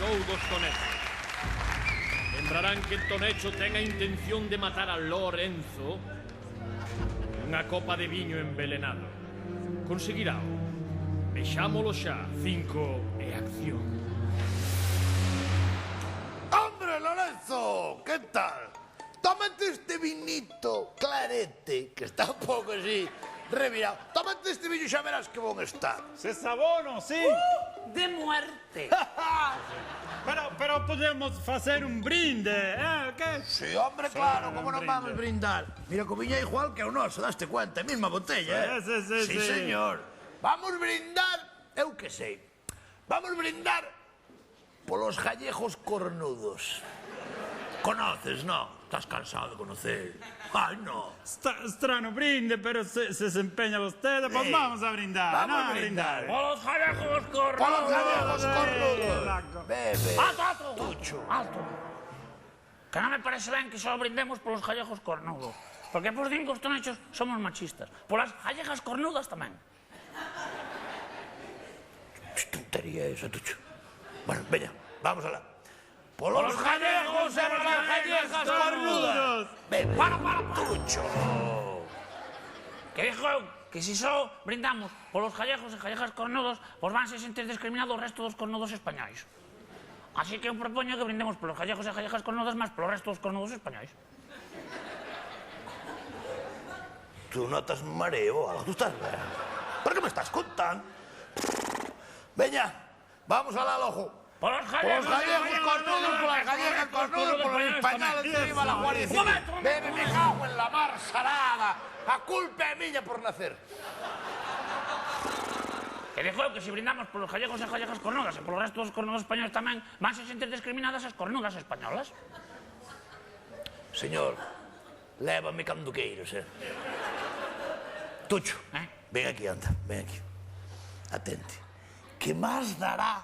show dos Tonechos. Lembrarán que Tonecho ten a intención de matar a Lorenzo unha copa de viño envenenado. Conseguirao. Vexámolo xa. 5 e acción. ¡Hombre, Lorenzo! ¿Qué tal? Tómate este vinito clarete, que está un pouco así revirado. Tómate este viño e xa verás que bon está. Se sabono, sí. De muerte. Pero podemos facer un brinde, ¿qué? Sí, hombre, claro, como non vamos brindar? Mira, que o viño é igual que o noso, daste cuenta, mesma botella, Sí, Sí, señor. Vamos brindar, eu que sei. Vamos brindar polos gallejos cornudos. Conoces, no? Estás cansado de conocer. Ay, no. Strano brinde, pero se empeña usted, pues Sí. vamos a brindar. Vamos a brindar. Polos gallejos cornudos. Polos gallejos cornudos. Exacto. Bebe. Alto. Tucho. Alto. Que non me parece ben que só brindemos polos gallejos cornudos. Porque por 5 Tonechos somos machistas. Polas gallegas cornudas tamén. Que tontería esa, Tucho. Bueno, veña, vamos alá. Polos gallejos e polas gallegas cornudas. Bebe. Para. Tucho. Que dixo eu que se só brindamos polos gallejos e gallegas cornudos, pois vanse sentir discriminados o resto dos cornudos españois. Así que eu propoño que brindemos polos gallegos e gallegas cornudas máis polo resto dos cornudos españois. Tú notas mareo, algo. Tú estás ben. ¿Por qué me estás contando? Veña, vamos alá al ojo. Polos Polos gallegos cornudos, polas gallegas cornudas, polos españoles que viva la Guardia Civil. Bebe, me cago en la mar sarada. A culpa é miña por nacer. Que dixo eu que se brindamos polos gallegos e gallegas cornudas e polo resto dos cornudos españoles tamén vanse sentir discriminadas as cornudas españolas. Señor, lévame cando queiros, Tucho, ven aquí, anda, ven aquí. Atente. Que máis dará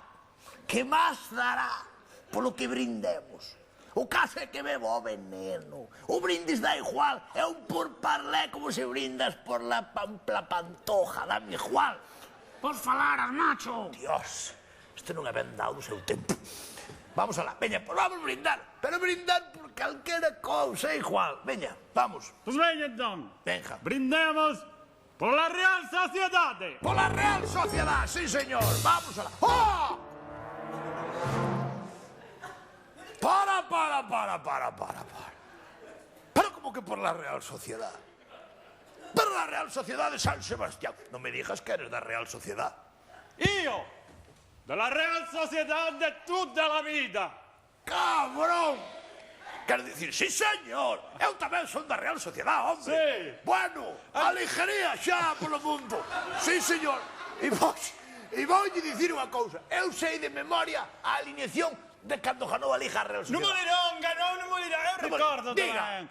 polo que brindemos? O caso é que bebo o veneno. O brindis dá igual, é un por parlé como se brindas por la pantoja, dame igual. Pois falaras, macho. Dios, este non é ben dado o seu tempo. Vamos alá, veña, pois vamos brindar. Pero brindar por calquera cousa é igual. Veña, vamos. Pues venga, entón. Venga. Brindemos por la Real Sociedade. Pola Real Sociedad, sí, señor. Vamos alá. ¡Oh! Para. Pero como que por la Real Sociedad? Pero la Real Sociedad de San Sebastián. No me digas que eres da Real Sociedad. Io, della Real Sociedad de tutta la vida. ¡Cabrón! Quero dicir, sí, señor. Eu tamén son da Real Sociedad, hombre. Sí. Bueno, a ligería xa polo mundo. Sí, señor. E voulle dicir unha cousa. Eu sei de memoria a alineación de cando ganou a Liga Real Sociedad. Non mo dirán, ganou, non mo dirán. Eu recordo Diga. tamén.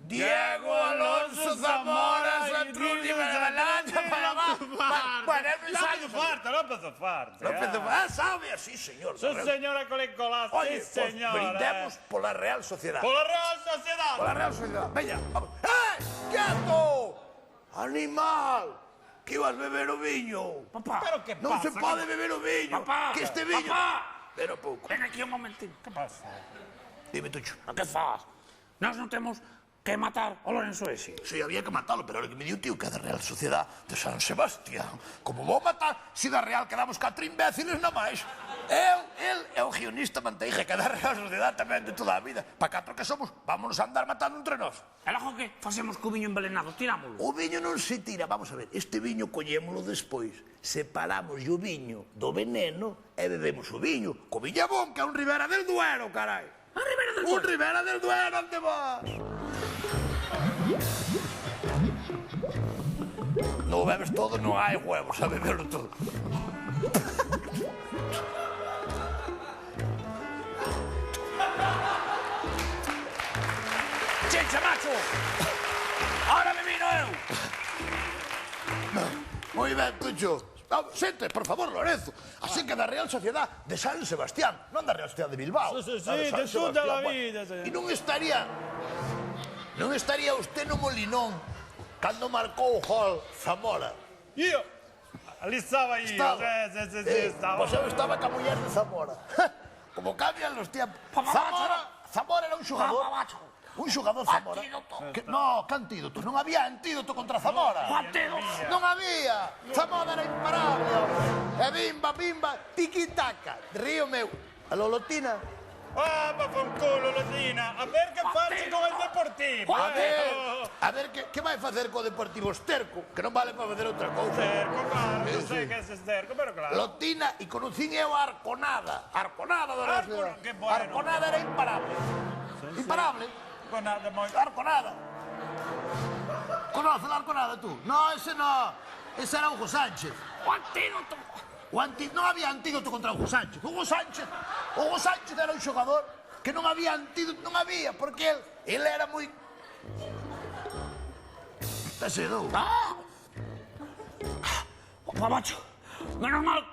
Diego Alonso Zamora, Santrulli, Magalancha, Panamá. Bueno, é un ensayo. López Ofarte. Sabe así, señor. Sí, señora Colecolas, Oye, sí, pues señora. brindemos pola Real Sociedad. Por la Real Sociedad. Pola Real Sociedad. Veña, vamos. ¡Quieto! Animal! Que ibas beber o viño. Papá. Pero que Non se pasa? pode beber o viño. Papá. Que este viño... Papá. Pero pouco. Ven aquí un momentín. Que pasa? Dime, Tucho. A que faz? Nós non temos que matar o Lorenzo ese. Sí, había que matalo, pero ahora que me dio tío que é da Real Sociedad de San Sebastián. Como vou matar se da Real quedamos 4 imbéciles na máis? El é o guionista Manteija, que é da Real Sociedad tamén de toda a vida. Pa 4 que somos, vámonos a andar matando entre nós. E logo que facemos co viño envenenado? Tirámolo. O viño non se tira, vamos a ver, este viño collémolo despois. Separamos o viño do veneno e bebemos o viño. Co Villabón, que é un Ribera del Duero, carai. A Ribera del Un Duero. Ribera del Duero, onde vas? Non bebes todo, non hai huevos a beberlo todo. Chencha, macho! Ahora me vino eu! Moi ben, Tucho. Sente, por favor, Lorenzo. Así que da Real Sociedad de San Sebastián, non da Real Sociedad de Bilbao. Sí, da de San toda Sebastián. la vida, sí. E non estaría usted no Molinón cando marcou o gol Zamora. Io? Ali estaba io. Estaba. Sì, estaba. Pois eu estaba ca muller de Zamora. Como cambian los tiempos. Babacho. Zamora era un xogador. Babacho. Un xogador Zamora. Antídoto. No, que antídoto? Non había antídoto contra Zamora. Antídoto. Non había. Zamora era imparable. E bimba, bimba, tiki-taka. Río meu. A Lolotina. Ah, ma fa un culo, Lotina. A ver che facci con il Deportivo. A ver, que vai facer co Deportivo Esterco? Que non vale para facer outra cousa. Sterco, claro, non sei che è Sterco, però claro. Lotina e conocín eu a Arconada. Arconada da Real Sociedad. Que bueno. Arconada era imparable. Imparable. Con nada moi... Arconada. Conoces a Arconada tú? No, ese no. Ese era Hugo Sánchez. O antídoto. Non había antídoto contra Hugo Sánchez. Hugo Sánchez era un xogador que non había antídoto, non había, porque él era moi... Está sedou. Babacho, menos mal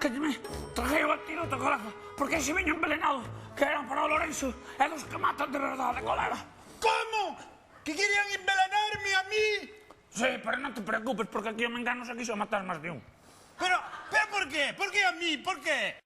que me trajeron antídoto, carajo, porque ese viño envenenado que eran para o Lorenzo é dos que matan de verdade, colega. Como? Que querían envenenarme a mí? Sí, pero non te preocupes, porque aquí o Mengano se quiso matar máis de un. Pero por qué? ¿Por qué a mí? ¿Por qué?